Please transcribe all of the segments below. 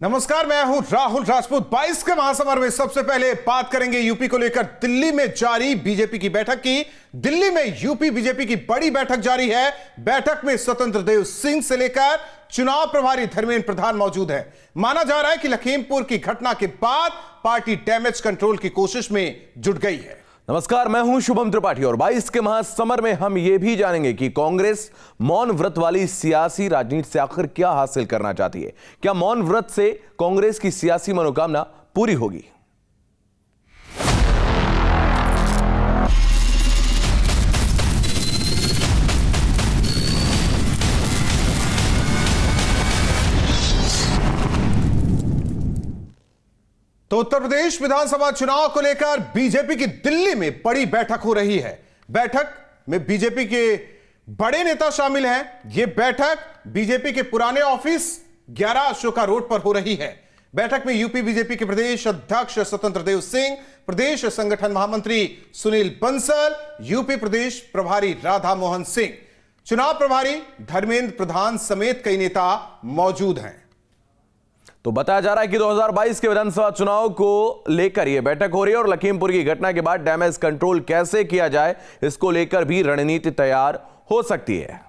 नमस्कार, मैं हूं राहुल राजपूत। 22 के महासमर में सबसे पहले बात करेंगे यूपी को लेकर दिल्ली में जारी बीजेपी की बैठक की। दिल्ली में यूपी बीजेपी की बड़ी बैठक जारी है। बैठक में स्वतंत्र देव सिंह से लेकर चुनाव प्रभारी धर्मेंद्र प्रधान मौजूद है। माना जा रहा है कि लखीमपुर की घटना के बाद पार्टी डैमेज कंट्रोल की कोशिश में जुट गई है। नमस्कार, मैं हूं शुभम त्रिपाठी और 22 के महासमर में हम यह भी जानेंगे कि कांग्रेस मौन व्रत वाली सियासी राजनीति से आखिर क्या हासिल करना चाहती है। क्या मौन व्रत से कांग्रेस की सियासी मनोकामना पूरी होगी? तो उत्तर प्रदेश विधानसभा चुनाव को लेकर बीजेपी की दिल्ली में बड़ी बैठक हो रही है। बैठक में बीजेपी के बड़े नेता शामिल हैं। यह बैठक बीजेपी के पुराने ऑफिस 11 अशोका रोड पर हो रही है। बैठक में यूपी बीजेपी के प्रदेश अध्यक्ष स्वतंत्र देव सिंह, प्रदेश संगठन महामंत्री सुनील बंसल, यूपी प्रदेश प्रभारी राधा मोहन सिंह, चुनाव प्रभारी धर्मेंद्र प्रधान समेत कई नेता मौजूद हैं। तो बताया जा रहा है कि 2022 के विधानसभा चुनाव को लेकर यह बैठक हो रही है और लखीमपुर की घटना के बाद डैमेज कंट्रोल कैसे किया जाए, इसको लेकर भी रणनीति तैयार हो सकती है।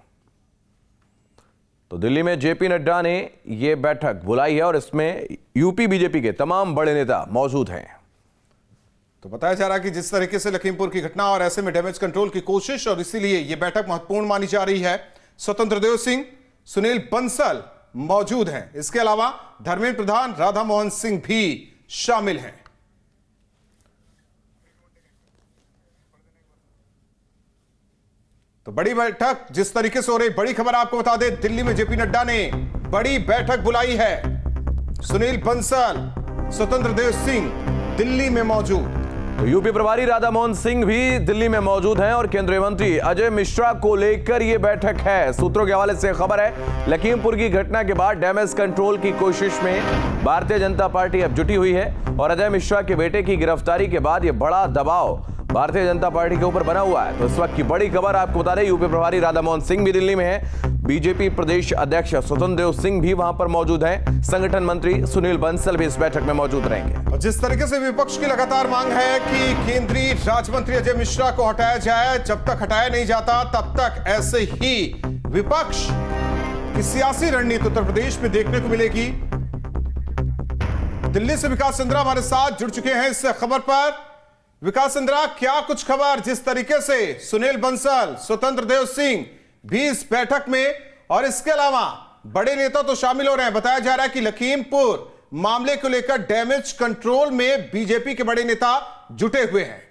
तो दिल्ली में जेपी नड्डा ने यह बैठक बुलाई है और इसमें यूपी बीजेपी के तमाम बड़े नेता मौजूद हैं। तो बताया जा रहा है कि जिस तरीके से लखीमपुर की घटना और ऐसे में डैमेज कंट्रोल की कोशिश, और इसीलिए यह बैठक महत्वपूर्ण मानी जा रही है। स्वतंत्र देव सिंह, सुनील बंसल मौजूद हैं। इसके अलावा धर्मेंद्र प्रधान, राधा मोहन सिंह भी शामिल हैं। तो बड़ी बैठक जिस तरीके से हो रही, बड़ी खबर आपको बता दें, दिल्ली में जेपी नड्डा ने बड़ी बैठक बुलाई है। सुनील बंसल, स्वतंत्र देव सिंह दिल्ली में मौजूद। तो यूपी प्रभारी राधा मोहन सिंह भी दिल्ली में मौजूद हैं और केंद्रीय मंत्री अजय मिश्रा को लेकर यह बैठक है। सूत्रों के हवाले से खबर है, लखीमपुर की घटना के बाद डैमेज कंट्रोल की कोशिश में भारतीय जनता पार्टी अब जुटी हुई है और अजय मिश्रा के बेटे की गिरफ्तारी के बाद यह बड़ा दबाव भारतीय जनता पार्टी के ऊपर बना हुआ है। तो इस वक्त की बड़ी खबर आपको बता दें, यूपी प्रभारी राधा मोहन सिंह भी दिल्ली में है, बीजेपी प्रदेश अध्यक्ष स्वतंत्र देव सिंह भी वहां पर मौजूद हैं, संगठन मंत्री सुनील बंसल भी इस बैठक में मौजूद रहेंगे। और जिस तरीके से विपक्ष की लगातार मांग है कि केंद्रीय राज्य मंत्री अजय मिश्रा को हटाया जाए, जब तक हटाया नहीं जाता तब तक ऐसे ही विपक्ष की सियासी रणनीति उत्तर प्रदेश में देखने को मिलेगी। दिल्ली से विकास चंद्रा हमारे साथ जुड़ चुके हैं इस खबर पर। विकास चंद्रा, क्या कुछ खबर, जिस तरीके से सुनील बंसल, स्वतंत्र देव सिंह भी इस बैठक में और इसके अलावा बड़े नेता तो शामिल हो रहे हैं। बताया जा रहा है कि लखीमपुर मामले को लेकर डैमेज कंट्रोल में बीजेपी के बड़े नेता जुटे हुए हैं।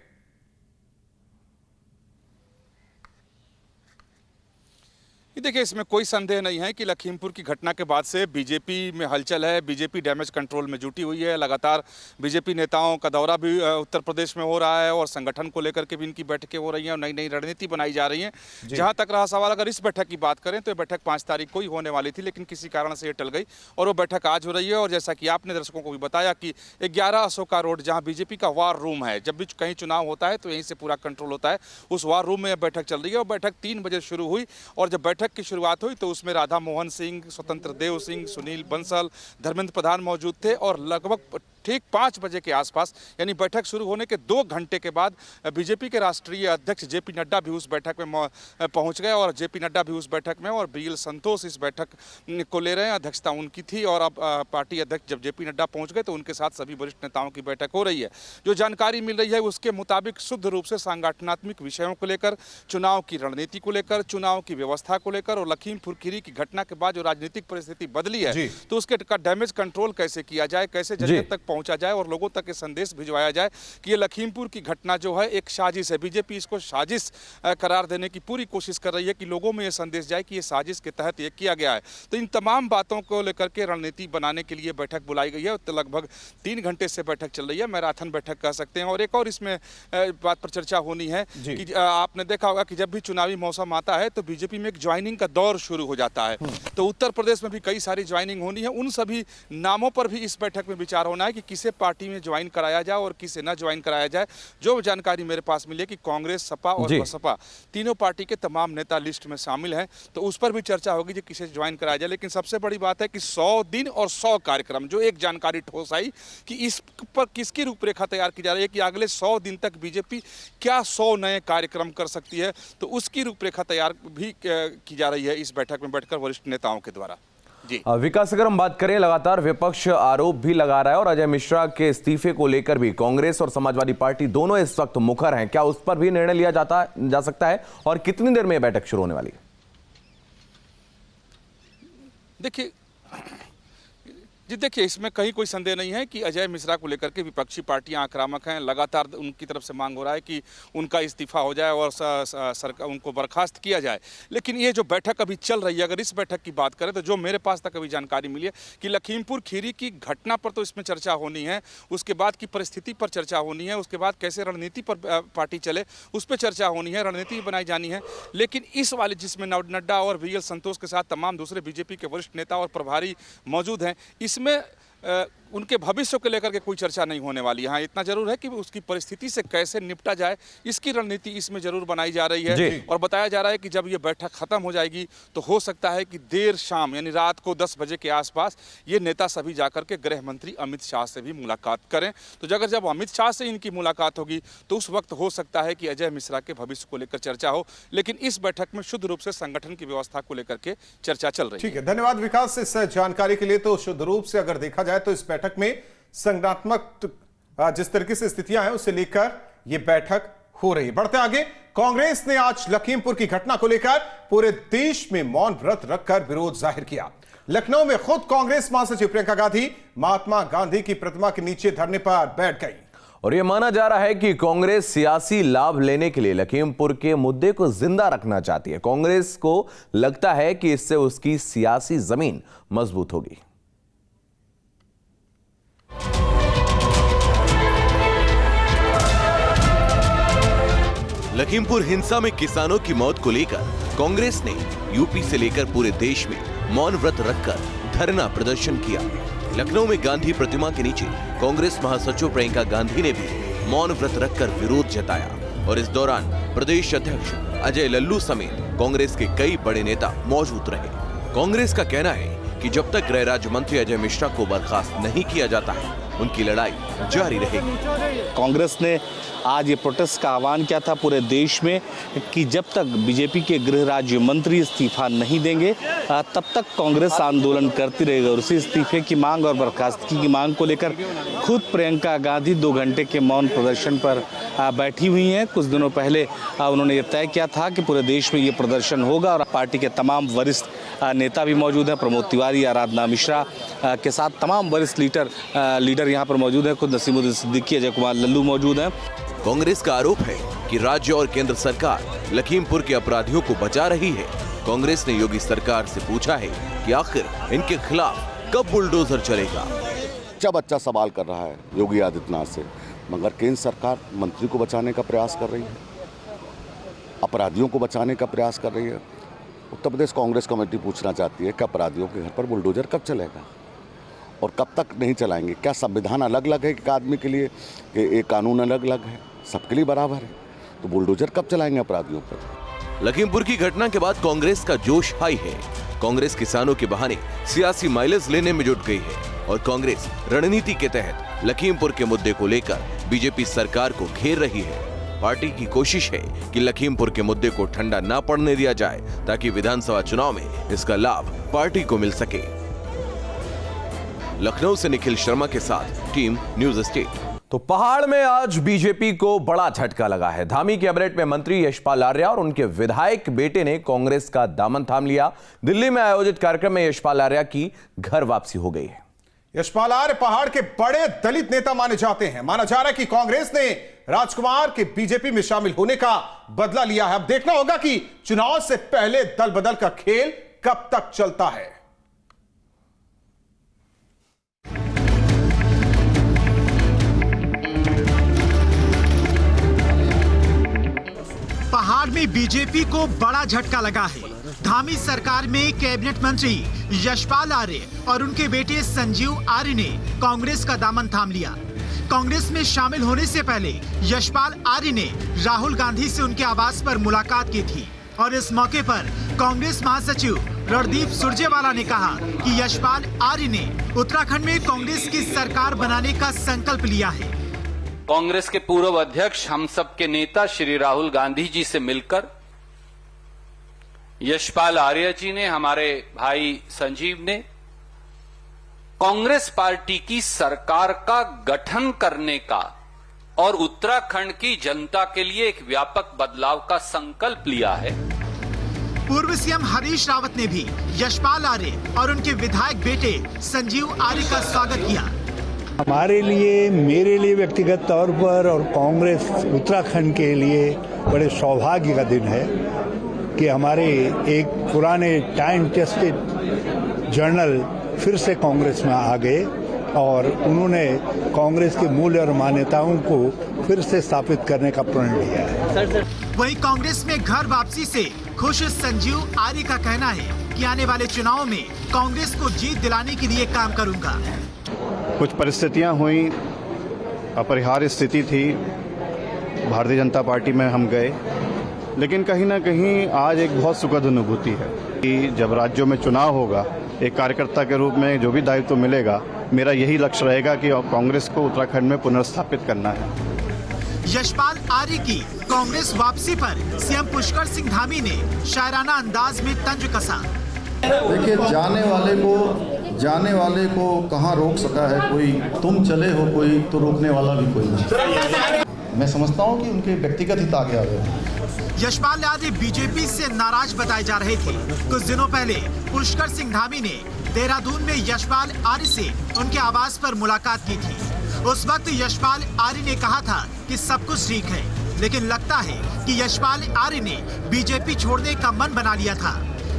देखिए, इसमें कोई संदेह नहीं है कि लखीमपुर की घटना के बाद से बीजेपी में हलचल है। बीजेपी डैमेज कंट्रोल में जुटी हुई है। लगातार बीजेपी नेताओं का दौरा भी उत्तर प्रदेश में हो रहा है और संगठन को लेकर के भी इनकी बैठकें हो रही हैं और नई नई रणनीति बनाई जा रही है। जहां तक रहा सवाल, अगर इस बैठक की बात करें तो ये बैठक 5 तारीख को ही होने वाली थी, लेकिन किसी कारण से ये टल गई और वो बैठक आज हो रही है। और जैसा कि आपने दर्शकों को भी बताया कि 11 अशोका रोड, जहाँ बीजेपी का वार रूम है, जब भी कहीं चुनाव होता है तो यहीं से पूरा कंट्रोल होता है, उस वार रूम में यह बैठक चल रही है। और बैठक 3 बजे शुरू हुई और जब बैठक की शुरुआत हुई तो उसमें राधा मोहन सिंह, स्वतंत्र देव सिंह, सुनील बंसल, धर्मेंद्र प्रधान मौजूद थे और लगभग ठीक 5 बजे के आसपास, यानी बैठक शुरू होने के 2 घंटे के बाद बीजेपी के राष्ट्रीय अध्यक्ष जेपी नड्डा भी उस बैठक में पहुंच गए और जेपी नड्डा भी उस बैठक में और बीएल संतोष इस बैठक को ले रहे हैं। अध्यक्षता उनकी थी और अब पार्टी अध्यक्ष जब जेपी नड्डा पहुंच गए तो उनके साथ सभी वरिष्ठ नेताओं की बैठक हो रही है। जो जानकारी मिल रही है उसके मुताबिक शुद्ध रूप से संगठनात्मक विषयों को लेकर, चुनाव की रणनीति को लेकर, चुनाव की व्यवस्था को लेकर और लखीमपुर खीरी की घटना के बाद जो राजनीतिक परिस्थिति बदली है तो उसके डैमेज कंट्रोल कैसे किया जाए, कैसे जनता तक पहुंचा जाए और लोगों तक ये संदेश भिजवाया जाए कि ये लखीमपुर की घटना जो है एक साजिश है। बीजेपी इसको साजिश करार देने की पूरी कोशिश कर रही है कि लोगों में ये संदेश जाए कि ये साजिश के तहत ये किया गया है। तो इन तमाम बातों को लेकर के रणनीति बनाने के लिए बैठक बुलाई गई है। तो लगभग 3 घंटे से बैठक चल रही है, मैराथन बैठक कह सकते हैं। और एक और इसमें बात पर चर्चा होनी है कि आपने देखा होगा कि जब भी चुनावी मौसम आता है तो बीजेपी में एक ज्वाइनिंग ज्वाइनिंग का दौर शुरू हो जाता है। तो उत्तर प्रदेश में भी कई सारी ज्वाइनिंग होनी है, उन सभी नामों पर भी इस बैठक में विचार होना है कि किसे पार्टी में ज्वाइन कराया जाए और किसे न ज्वाइन कराया जाए। जो जानकारी मेरे पास मिली है कि कांग्रेस, सपा और बसपा तीनों पार्टी के तमाम नेता लिस्ट में शामिल हैं, तो उस पर भी चर्चा होगी कि किसे ज्वाइन कराया जाए। लेकिन सबसे बड़ी बात है कि 100 दिन और 100 कार्यक्रम, जो एक जानकारी ठोस आई कि इस पर किसकी रूपरेखा तैयार की जा रही है कि अगले 100 दिन तक बीजेपी क्या 100 नए कार्यक्रम कर सकती है, तो उसकी रूपरेखा तैयार भी की जा रही है इस बैठक में बैठकर वरिष्ठ नेताओं के द्वारा। जी विकास, अगर हम बात करें, लगातार विपक्ष आरोप भी लगा रहा है और अजय मिश्रा के इस्तीफे को लेकर भी कांग्रेस और समाजवादी पार्टी दोनों इस वक्त मुखर हैं। क्या उस पर भी निर्णय लिया जा सकता है और कितनी देर में यह बैठक शुरू होने वाली है? देखिए इसमें कहीं कोई संदेह नहीं है कि अजय मिश्रा को लेकर के विपक्षी पार्टियां आक्रामक हैं। लगातार उनकी तरफ से मांग हो रहा है कि उनका इस्तीफा हो जाए और सरकार उनको बर्खास्त किया जाए। लेकिन ये जो बैठक अभी चल रही है, अगर इस बैठक की बात करें तो जो मेरे पास तक अभी जानकारी मिली है कि लखीमपुर खीरी की घटना पर तो इसमें चर्चा होनी है, उसके बाद की परिस्थिति पर चर्चा होनी है, उसके बाद कैसे रणनीति पर पार्टी चले उस पर चर्चा होनी है, रणनीति बनाई जानी है। लेकिन इस वाले जिसमें नड्डा और वीएल संतोष के साथ तमाम दूसरे बीजेपी के वरिष्ठ नेता और प्रभारी मौजूद हैं, इसमें उनके भविष्य को लेकर के कोई चर्चा नहीं होने वाली है। हाँ, इतना जरूर है कि उसकी परिस्थिति से कैसे निपटा जाए इसकी रणनीति इसमें जरूर बनाई जा रही है। और बताया जा रहा है कि जब ये बैठक खत्म हो जाएगी तो हो सकता है कि देर शाम यानी रात को 10 बजे के आसपास ये नेता सभी जाकर के गृह मंत्री अमित शाह से भी मुलाकात करें। तो अगर जब अमित शाह से इनकी मुलाकात होगी तो उस वक्त हो सकता है कि अजय मिश्रा के भविष्य को लेकर चर्चा हो। लेकिन इस बैठक में शुद्ध रूप से संगठन की व्यवस्था को लेकर के चर्चा चल रही है। ठीक है, धन्यवाद विकास इस जानकारी के लिए। तो शुद्ध रूप से अगर देखा जाए तो इस बैठक में संगठनात्मक जिस तरीके से स्थितियां हैं उसे लेकर यह बैठक हो रही है। बढ़ते आगे, कांग्रेस ने आज लखीमपुर की घटना को लेकर पूरे देश में मौन व्रत रखकर विरोध जाहिर किया। लखनऊ में खुद कांग्रेस महासचिव प्रियंका गांधी महात्मा गांधी की प्रतिमा के नीचे धरने पर बैठ गई और यह माना जा रहा है कि कांग्रेस सियासी लाभ लेने के लिए लखीमपुर के मुद्दे को जिंदा रखना चाहती है। कांग्रेस को लगता है कि इससे उसकी सियासी जमीन मजबूत होगी। लखीमपुर हिंसा में किसानों की मौत को लेकर कांग्रेस ने यूपी से लेकर पूरे देश में मौन व्रत रखकर धरना प्रदर्शन किया। लखनऊ में गांधी प्रतिमा के नीचे कांग्रेस महासचिव प्रियंका गांधी ने भी मौन व्रत रखकर विरोध जताया और इस दौरान प्रदेश अध्यक्ष अजय लल्लू समेत कांग्रेस के कई बड़े नेता मौजूद रहे। कांग्रेस का कहना है कि जब तक गृह राज्य मंत्री अजय मिश्रा को बर्खास्त नहीं किया जाता है उनकी लड़ाई जारी रहेगी। कांग्रेस ने आज ये प्रोटेस्ट का आह्वान किया था पूरे देश में कि जब तक बीजेपी के गृह राज्य मंत्री इस्तीफा नहीं देंगे तब तक कांग्रेस आंदोलन करती रहेगी। और उसी इस्तीफे की मांग और बर्खास्तगी की मांग को लेकर खुद प्रियंका गांधी 2 घंटे के मौन प्रदर्शन पर बैठी हुई हैं। कुछ दिनों पहले उन्होंने ये तय किया था कि पूरे देश में ये प्रदर्शन होगा और पार्टी के तमाम वरिष्ठ नेता भी मौजूद हैं। प्रमोद तिवारी, आराधना मिश्रा के साथ तमाम वरिष्ठ लीडर यहाँ पर मौजूद हैं। खुद नसीमुद्दीन सिद्दीकी, अजय कुमार लल्लू मौजूद हैं। कांग्रेस का आरोप है कि राज्य और केंद्र सरकार लखीमपुर के अपराधियों को बचा रही है। कांग्रेस ने योगी सरकार से पूछा है कि आखिर इनके खिलाफ कब बुलडोजर चलेगा। बच्चा सवाल कर रहा है योगी आदित्यनाथ से, मगर केंद्र सरकार मंत्री को बचाने का प्रयास कर रही है, अपराधियों को बचाने का प्रयास कर रही है। उत्तर प्रदेश कांग्रेस कमेटी पूछना चाहती है कि अपराधियों के घर पर बुलडोजर कब चलेगा और कब तक नहीं चलाएंगे। क्या संविधान अलग अलग है एक आदमी के लिए, एक कानून अलग अलग है, सबके लिए बराबर है, तो बुलडोजर कब चलाएंगे अपराधियों पर। लखीमपुर की घटना के बाद कांग्रेस का जोश हाई है। कांग्रेस किसानों के बहाने सियासी माइलेज लेने में जुट गई है और कांग्रेस रणनीति के तहत लखीमपुर के मुद्दे को लेकर बीजेपी सरकार को घेर रही है। पार्टी की कोशिश है कि लखीमपुर के मुद्दे को ठंडा न पड़ने दिया जाए ताकि विधानसभा चुनाव में इसका लाभ पार्टी को मिल सके। लखनऊ से निखिल शर्मा के साथ टीम न्यूज स्टेट। तो पहाड़ में आज बीजेपी को बड़ा झटका लगा है। धामी कैबिनेट में मंत्री यशपाल आर्या और उनके विधायक बेटे ने कांग्रेस का दामन थाम लिया। दिल्ली में आयोजित कार्यक्रम में यशपाल आर्या की घर वापसी हो गई है। यशपाल आर्य पहाड़ के बड़े दलित नेता माने जाते हैं। माना जा रहा है कि कांग्रेस ने राजकुमार के बीजेपी में शामिल होने का बदला लिया है। अब देखना होगा कि चुनाव से पहले दल बदल का खेल कब तक चलता है। पहाड़ में बीजेपी को बड़ा झटका लगा है। धामी सरकार में कैबिनेट मंत्री यशपाल आर्य और उनके बेटे संजीव आर्य ने कांग्रेस का दामन थाम लिया। कांग्रेस में शामिल होने से पहले यशपाल आर्य ने राहुल गांधी से उनके आवास पर मुलाकात की थी और इस मौके पर कांग्रेस महासचिव रणदीप सुरजेवाला ने कहा कि यशपाल आर्य ने उत्तराखंड में कांग्रेस की सरकार बनाने का संकल्प लिया है। कांग्रेस के पूर्व अध्यक्ष हम सब के नेता श्री राहुल गांधी जी से मिलकर यशपाल आर्य जी ने, हमारे भाई संजीव ने कांग्रेस पार्टी की सरकार का गठन करने का और उत्तराखंड की जनता के लिए एक व्यापक बदलाव का संकल्प लिया है। पूर्व सीएम हरीश रावत ने भी यशपाल आर्य और उनके विधायक बेटे संजीव आर्य का स्वागत किया। हमारे लिए, मेरे लिए व्यक्तिगत तौर पर और कांग्रेस उत्तराखंड के लिए बड़े सौभाग्य का दिन है कि हमारे एक पुराने टाइम टेस्टेड जर्नल फिर से कांग्रेस में आ गए और उन्होंने कांग्रेस के मूल्य और मान्यताओं को फिर से स्थापित करने का प्रण लिया है। वहीं कांग्रेस में घर वापसी से खुश संजीव आर्य का कहना है कि आने वाले चुनाव में कांग्रेस को जीत दिलाने के लिए काम करूंगा। कुछ परिस्थितियां हुई, अपरिहार्य स्थिति थी, भारतीय जनता पार्टी में हम गए, लेकिन कहीं ना कहीं आज एक बहुत सुखद अनुभूति है कि जब राज्यों में चुनाव होगा, एक कार्यकर्ता के रूप में जो भी दायित्व मिलेगा, मेरा यही लक्ष्य रहेगा कि कांग्रेस को उत्तराखंड में पुनर्स्थापित करना है। यशपाल आर्य की कांग्रेस वापसी पर सीएम पुष्कर सिंह धामी ने शायराना अंदाज में तंज कसा। देखिए, जाने वाले को कहाँ रोक सका है कोई, तुम चले हो कोई तो रोकने वाला भी कोई नहीं। मैं समझता हूँ कि उनके व्यक्तिगत हित आगे आ गए। यशपाल आर्य बीजेपी से नाराज बताए जा रहे थे। कुछ दिनों पहले पुष्कर सिंह धामी ने देहरादून में यशपाल आर्य से उनके आवास पर मुलाकात की थी। उस वक्त यशपाल आर्य ने कहा था कि सब कुछ ठीक है, लेकिन लगता है कि यशपाल आर्य ने बीजेपी छोड़ने का मन बना लिया था।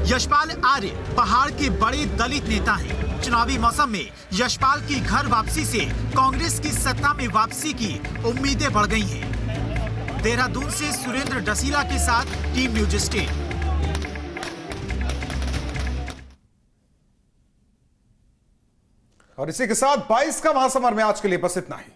यशपाल आर्य पहाड़ के बड़े दलित नेता हैं। चुनावी मौसम में यशपाल की घर वापसी से कांग्रेस की सत्ता में वापसी की उम्मीदें बढ़ गई हैं। देहरादून से सुरेंद्र डसीला के साथ टीम न्यूज 18। और इसी के साथ 22 का महासमर में आज के लिए बस इतना ही।